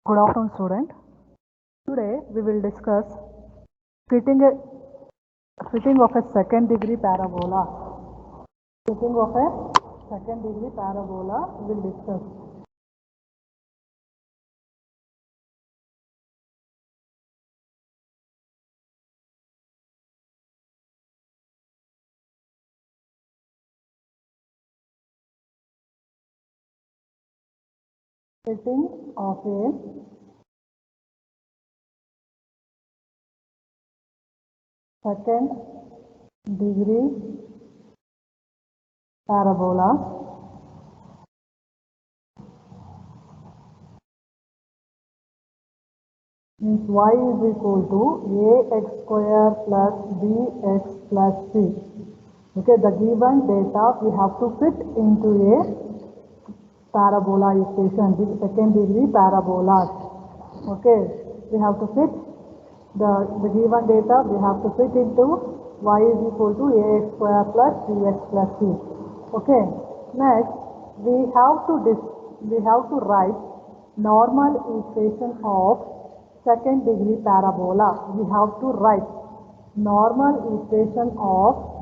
Good afternoon, student. Today we will discuss fitting a fitting of a second degree parabola. Fitting of a second degree parabola we will discuss. Fitting of a second degree parabola means y is equal to ax square plus bx plus c. Okay, the given data we have to fit into a parabola equation, this second degree parabola. Okay, we have to fit the given data, we have to fit into y is equal to ax square plus bx plus c. Okay, next we have to write normal equation of second degree parabola. We have to write normal equation of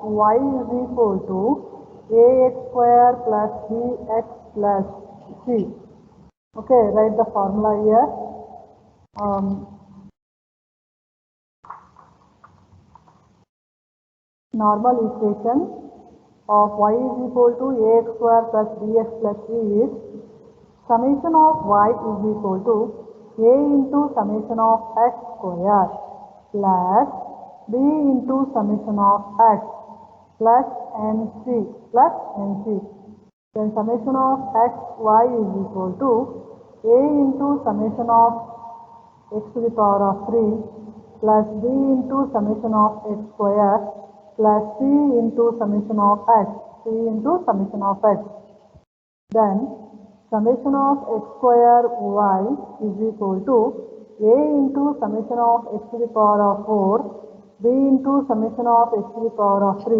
y is equal to ax square plus bx plus c. Okay, write the formula here. Normal equation of y is equal to ax square plus bx plus c is summation of y is equal to a into summation of x square plus b into summation of x plus nc. Then summation of x y is equal to a into summation of x to the power of 3 plus b into summation of x square plus c into summation of x, Then summation of x square y is equal to a into summation of x to the power of 4, b into summation of x to the power of 3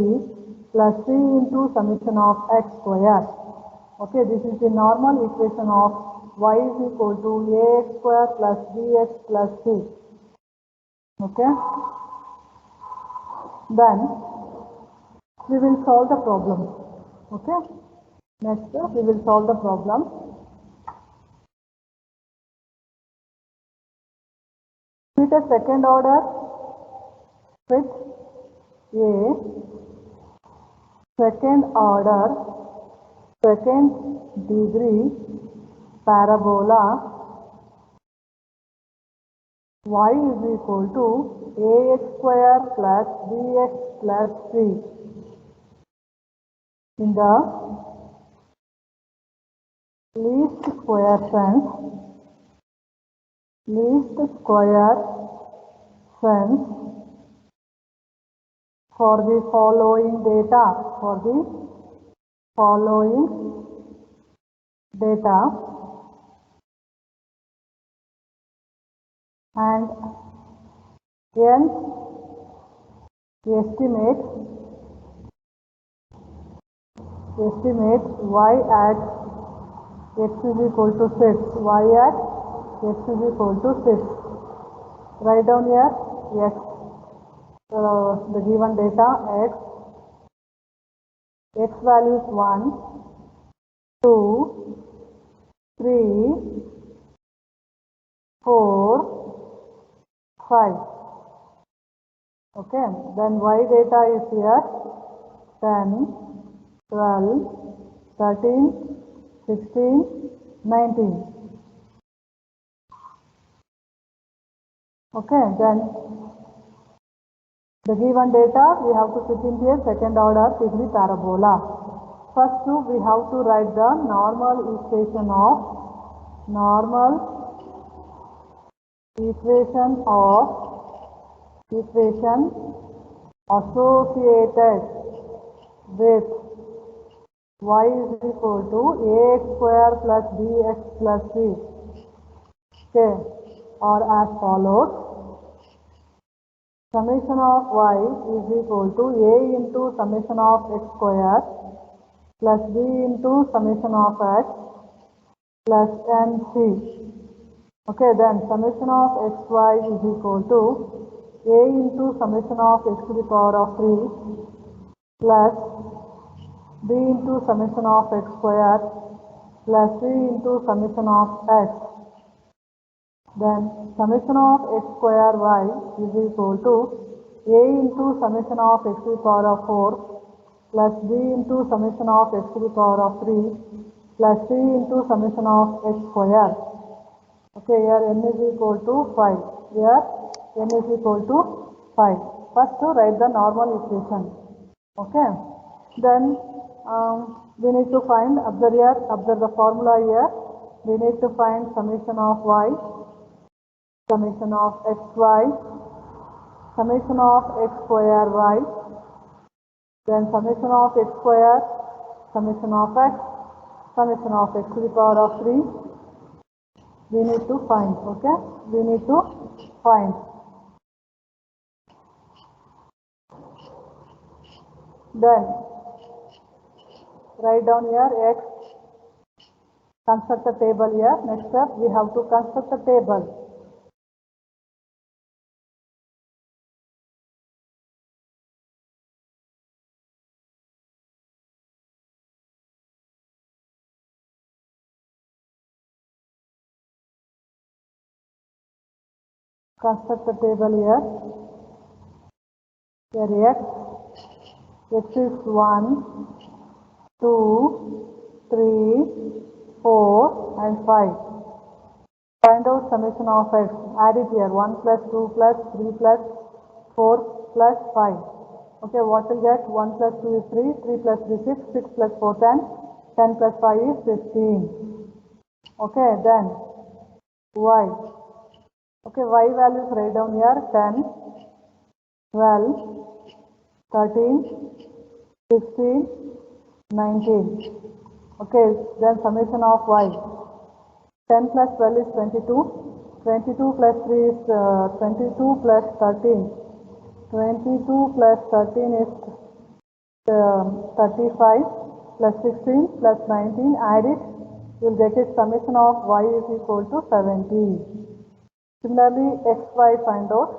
plus c into summation of x square. Okay, this is the normal equation of y is equal to ax square plus bx plus c. Okay, then we will solve the problem. Okay, next we will solve the problem. Fit a second order, fit a second order, second degree parabola y is equal to ax square plus bx plus c in the least square sense for the following data, and hence estimate y at x is equal to 6. Y at x is equal to 6. Write down here x, the given data x values 1, 2, 3, 4, 5. Okay, then y data is here 10, 12, 13, 16, 19. Okay, then the given data we have to fit into a second order degree parabola. First we have to write the normal equation associated with y is equal to ax square plus bx plus c. Okay, or as follows. summation of y is equal to a into summation of x square plus b into summation of x plus nc. Okay, then summation of xy is equal to a into summation of x to the power of 3 plus b into summation of x square plus c into summation of x. Then summation of x square y is equal to a into summation of x to the power of 4 plus b into summation of x to the power of 3 plus c into summation of x square. Okay, here n is equal to 5. Here n is equal to 5. First to write the normal equation. Okay, then we need to find, observe the formula here. We need to find summation of y, summation of xy, summation of x square y, then summation of x square, summation of x, summation of x to the power of 3. We need to find, okay, we need to find. Then write down here x, construct the table here. Next step, we have to construct the table. Construct the table here. Here x is 1, 2, 3, 4 and 5. Find out summation of x. Add it here. 1 plus 2 plus 3 plus 4 plus 5. Okay, what will get? 1 plus 2 is 3, 3 plus 3 is 6, 6 plus 4 10, 10 plus 5 is 15. Okay, then y. Okay, y values write down here 10, 12, 13, 16, 19. Okay, then summation of y. 10 plus 12 is 22. 22 plus 3 is 22 plus 13. 22 plus 13 is 35 plus 16 plus 19. Add it. You will get it. Summation of y is equal to 70. Similarly, xy find out.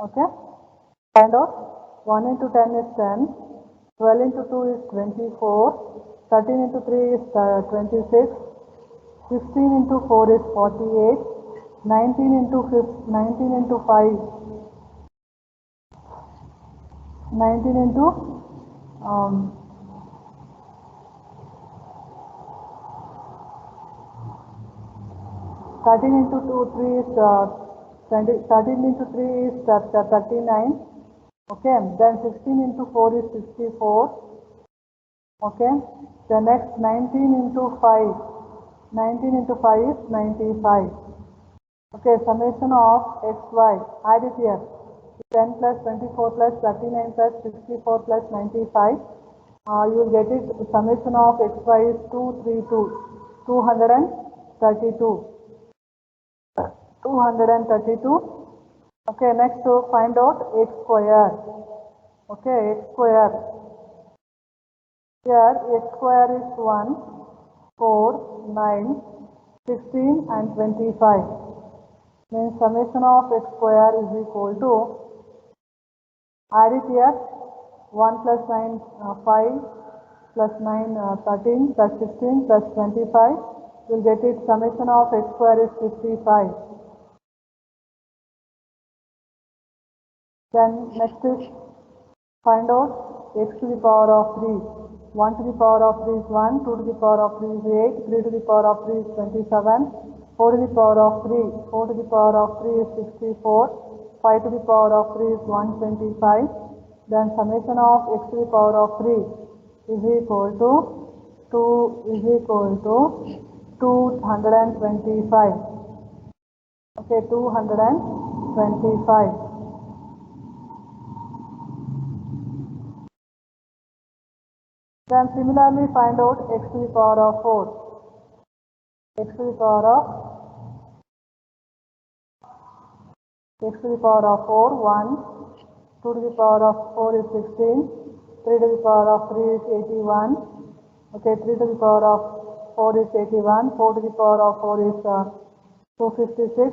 Okay. Find out. 1 into 10 is 10. 12 into 2 is 24. 13 into 3 is 26. 16 into 4 is 48. 19 into 5. 19 into 13 into 2, 3 is 20, 13 into 3 is 39. Okay, then 16 into 4 is 64. Okay, the next 19 into 5. 19 into 5 is 95. Okay, summation of xy. Add it here. 10 plus 24 plus 39 plus 64 plus 95. You will get it. Summation of xy is 232. 232. 232. Okay, next to find out x square. Okay, x square. Here x square is 1, 4, 9, 16 and 25. Means summation of x square is equal to, add it here, 1 plus 9, 5 plus 9, 13 plus 16 plus 25. You will get it. Summation of x square is 55. Then next is find out x to the power of 3. 1 to the power of 3 is 1, 2 to the power of 3 is 8, 3 to the power of 3 is 27, 4 to the power of 3, 4 to the power of 3 is 64, 5 to the power of 3 is 125. Then summation of x to the power of 3 is equal to 225. Okay, 225. Then similarly find out x to the power of 4. X to the power of x to the power of 4, 1, 2 to the power of 4 is 16, 3 to the power of 3 is 81, okay, 3 to the power of 4 is 81, 4 to the power of 4 is 256,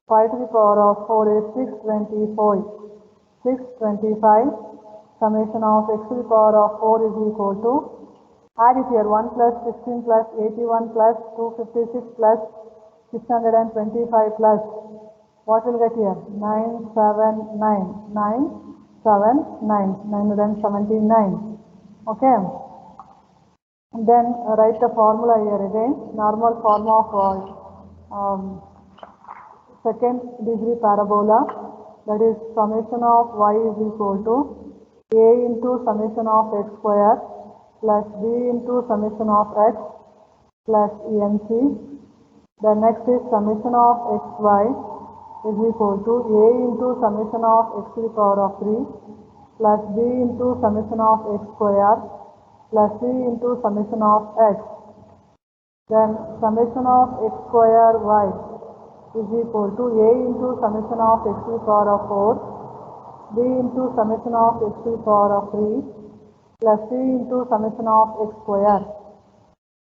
5 to the power of 4 is 625, 625, summation of x to the power of 4 is equal to, add it here, 1 plus 16 plus 81 plus 256 plus 625 plus, what will get here? 979, 979, 979, okay. Then write the formula here again, normal form of second degree parabola, that is summation of y is equal to a into summation of x square plus b into summation of x plus enc. The next is summation of xy is equal to a into summation of x to the power of 3 plus b into summation of x square plus c into summation of x. Then summation of x square y is equal to a into summation of x to the power of 4, b into summation of x to the power of 3 plus c into summation of x square.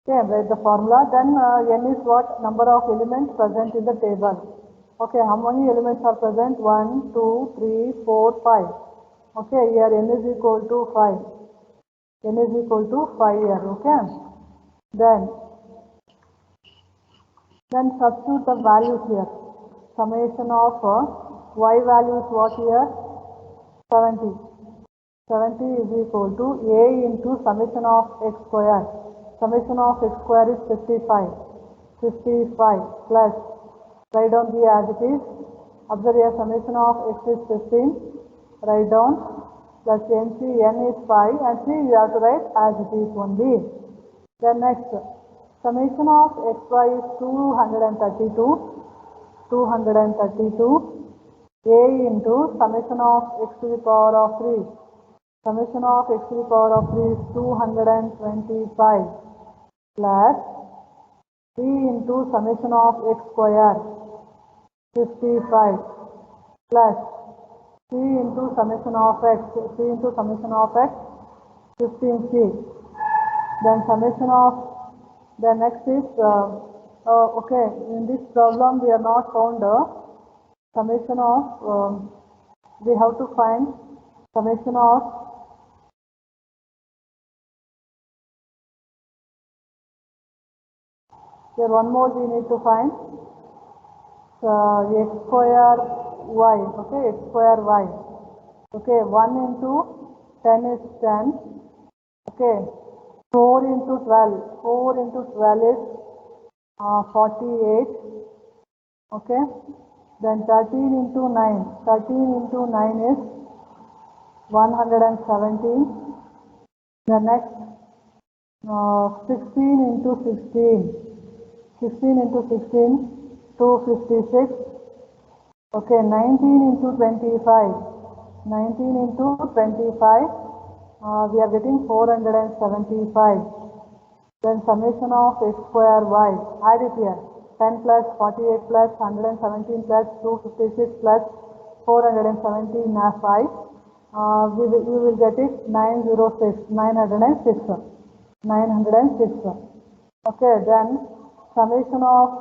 Okay, write the formula. Then n is what? Number of elements present in the table. Okay, how many elements are present? 1, 2, 3, 4, 5. Okay, here n is equal to 5. N is equal to 5 here. Okay. Then substitute the values here. Summation of y value is what here? 70. 70 is equal to a into summation of x square. Summation of x square is 55. 55 plus, write down the as it is. Observe here, summation of x is 15. Write down plus nc, n is 5 and c you have to write as it is only. Then next, summation of xy is 232. 232 a into summation of x to the power of 3. Summation of x to the power of 3 is 225 plus 3 into summation of x square 55 plus 3 into summation of x, 3 into summation of x 15c. Then summation of, the next is, okay, in this problem we are not found summation of, we have to find summation of here one more we need to find x square y, okay, x square y, okay, 1 into 10 is 10, okay, 4 into 12, 4 into 12 is 48, okay, then 13 into 9, 13 into 9 is 117, the next 16 into 16, 16 into 16, 256, okay, 19 into 25, 19 into 25, we are getting 475. Then summation of x square y, add it here, 10 plus 48 plus 117 plus 256 plus 417 as 5, we will get it 906, 906, 906. Okay, then summation of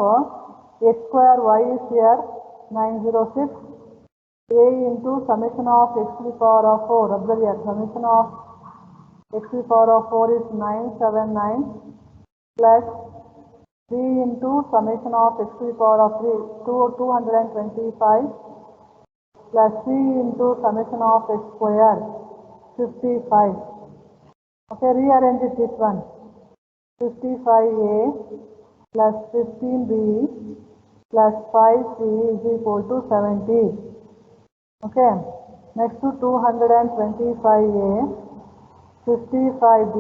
x square y is here 906, a into summation of x to the power of 4, observe here, summation of x to the power of 4 is 979 plus 3 into summation of x to the power of 3, 225 plus 3 into summation of x square 55. Okay, rearrange it this one, 55a plus 15b plus 5c is equal to 70. Okay, next to 225a, 55b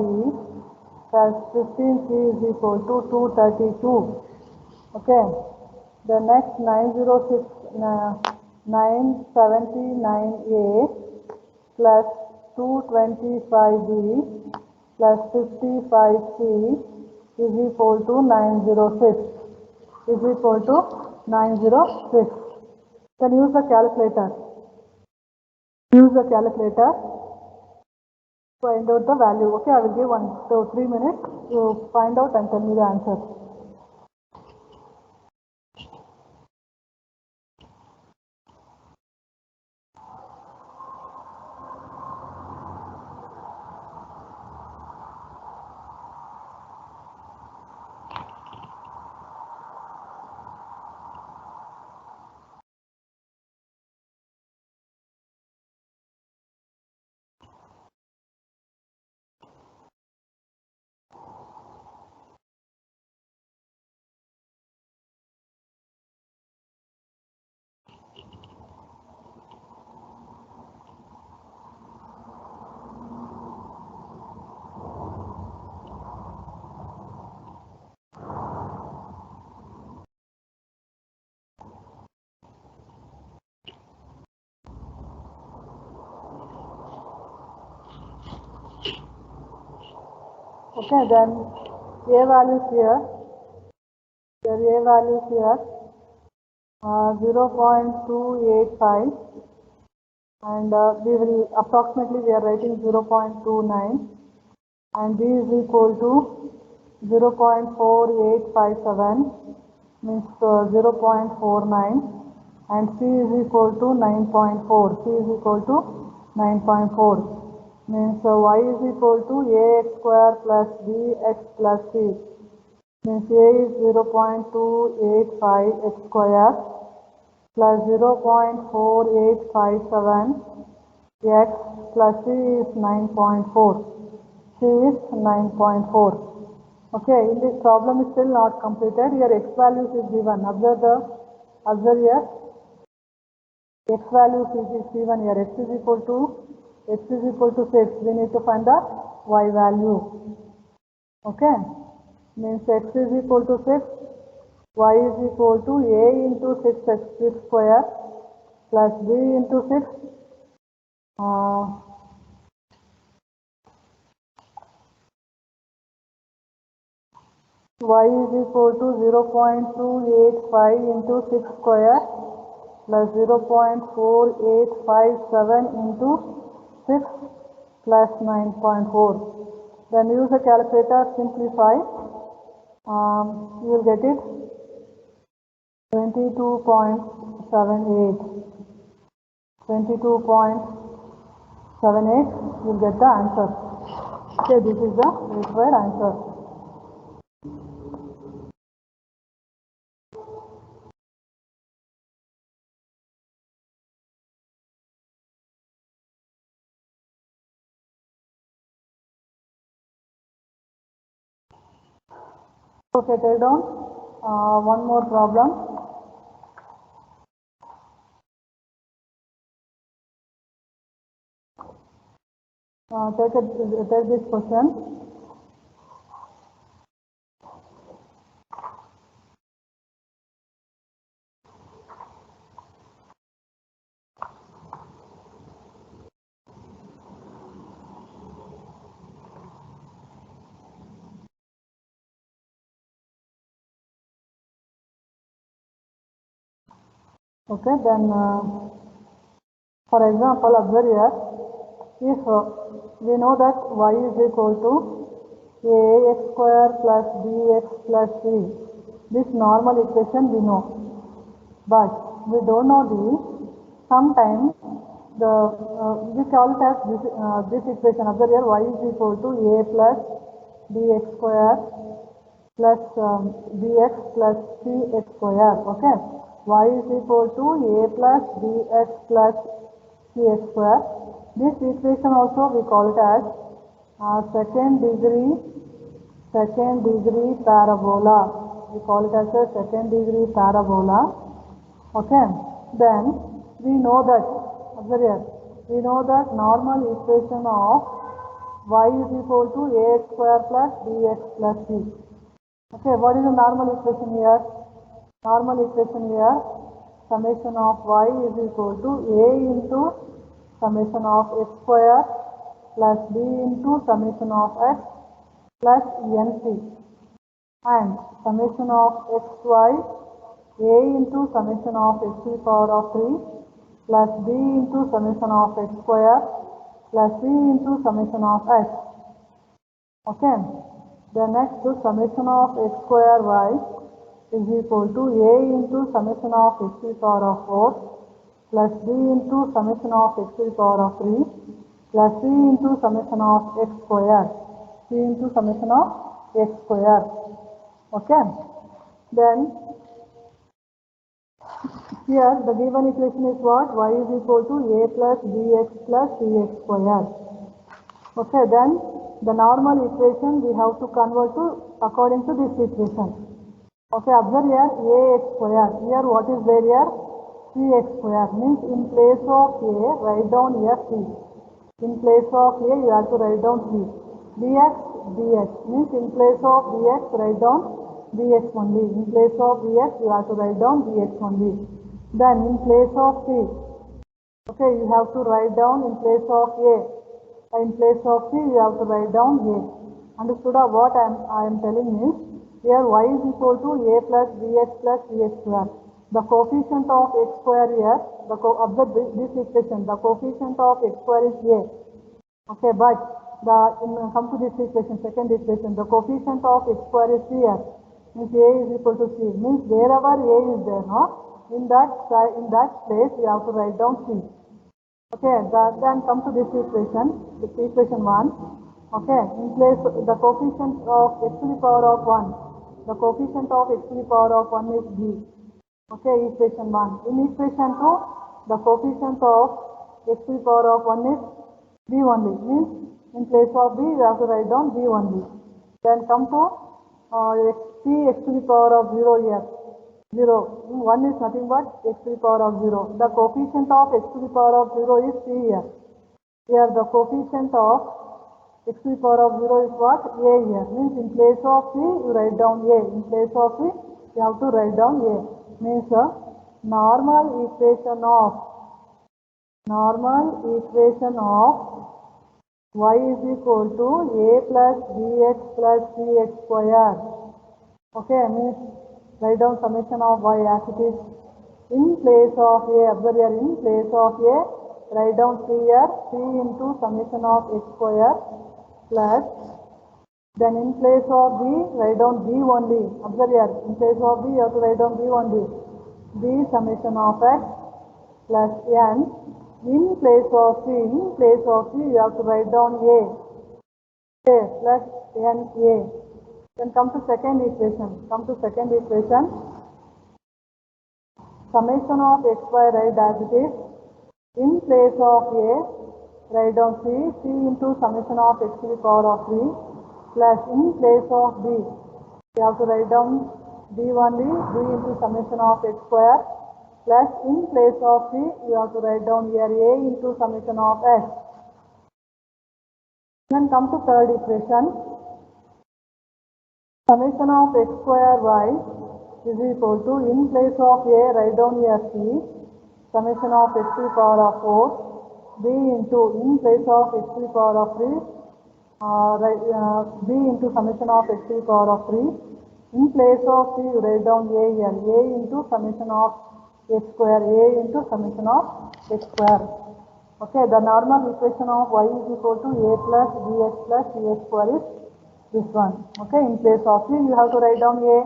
plus 15c is equal to 232. Okay, the next 979a plus 225b plus 55c is equal to 906, is equal to 906. Then use the calculator. Use the calculator to find out the value. Okay, I will give 1 to 3 minutes to find out and tell me the answer. Okay, then A values here. There A values here 0.285, and we will approximately we are writing 0.29, and B is equal to 0.4857 means 0.49, and C is equal to 9.4. C is equal to 9.4 means Y is equal to AX square plus BX plus C means A is 0.285 x square plus 0.4857 x plus C is 9.4. C is 9.4. Okay, in this problem is still not completed. Here x values is given. Observe here. X values is given here. X is equal to 6. We need to find the y value. Okay, means x is equal to 6. Y is equal to A into 6x square plus B into 6 Y is equal to 0.285 into 6 square plus 0.4857 into 6 plus 9.4. Then use the calculator, simplify. You will get it 22.78. 22.78, you will get the answer. Okay, this is the required answer. Okay, take down one more problem. Take this question. Okay, then for example, observe here, if we know that y is equal to ax square plus bx plus c, this normal equation we know, but we don't know the, sometimes the, we call it as this equation. Observe here, y is equal to a plus bx square plus bx plus cx square. Okay, y is equal to a plus bx plus cx square. This equation also we call it as second degree parabola. We call it as a second degree parabola. Okay, then we know that, observe here, we know that normal equation of y is equal to ax square plus bx plus c. Okay, what is the normal equation here? Normal equation here, summation of y is equal to a into summation of x square plus b into summation of x plus nc, and summation of xy a into summation of x to the power of 3 plus b into summation of x square plus c into summation of x. Okay. The next summation of x square y is equal to a into summation of x to the power of 4 plus b into summation of x to the power of 3 plus c into summation of x square. C into summation of x square. Okay. Then here the given equation is what? Y is equal to a plus bx plus cx square. Okay, then the normal equation we have to convert to according to this equation. Okay, observe here ax square. Here what is there here? Cx square means in place of a write down here c. In place of a you have to write down c. Bx dx means in place of bx write down bx only. In place of bx you have to write down bx only. Then in place of c, okay, you have to write down in place of a. In place of c, you have to write down a. Understood? What I am telling is here y is equal to a plus bx plus cx square. The coefficient of x square here, observe this equation. The coefficient of x square is a. Okay, but come to this equation, second equation. The coefficient of x square is here. Means a is equal to c. Means wherever a is there, no? In that place you have to write down c. Okay, then come to this equation 1. Okay, in place the coefficient of x to the power of 1. The coefficient of x to the power of 1 is b. Okay, equation 1. In equation 2, the coefficient of x to the power of 1 is b only. Means in place of b you have to write down b only. Then come to x to the power of 0 here. 0. 1 is nothing but x to the power of 0. The coefficient of x to the power of 0 is c here. Here the coefficient of x to the power of 0 is what? A here. Means in place of c you write down a. In place of c you have to write down a. Means normal equation of y is equal to a plus bx plus cx square. Okay, means write down summation of y as it is. In place of a, observe here, in place of a, write down c here, c into summation of x square plus, then in place of b, write down b only. Observe here, in place of b, you have to write down b only. B summation of x plus n. In place of c, you have to write down a plus n a. Then come to second equation. Summation of x y write as it is. In place of a, write down c into summation of x to the power of 3 plus in place of b, you have to write down b only, b into summation of x square plus in place of c, you have to write down here a into summation of x. Then come to third equation. Summation of x square y is equal to, in place of a, write down here c, summation of x to the power of 4, b into, in place of x to the power of 3, b into summation of x to the power of 3. In place of c, you write down a here, a into summation of x square, a into summation of x square. Okay, the normal equation of y is equal to a plus bx plus cx square is this one. Okay, in place of c you have to write down a,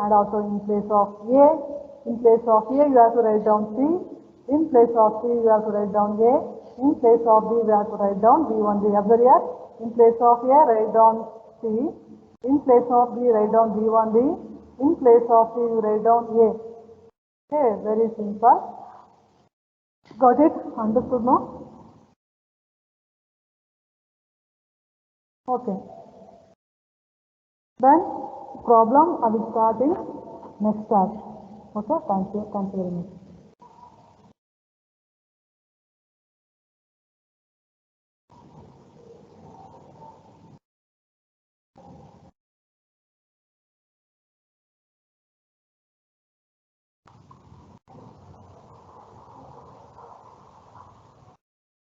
and also in place of a you have to write down c, in place of c you have to write down a, in place of b you have to write down b only. Observe here, in place of a write down c, in place of b write down b only, in place of c you write down a. Okay, very simple. Got it? Understood now? Okay. Then problem I will start in next class. Okay, thank you very much.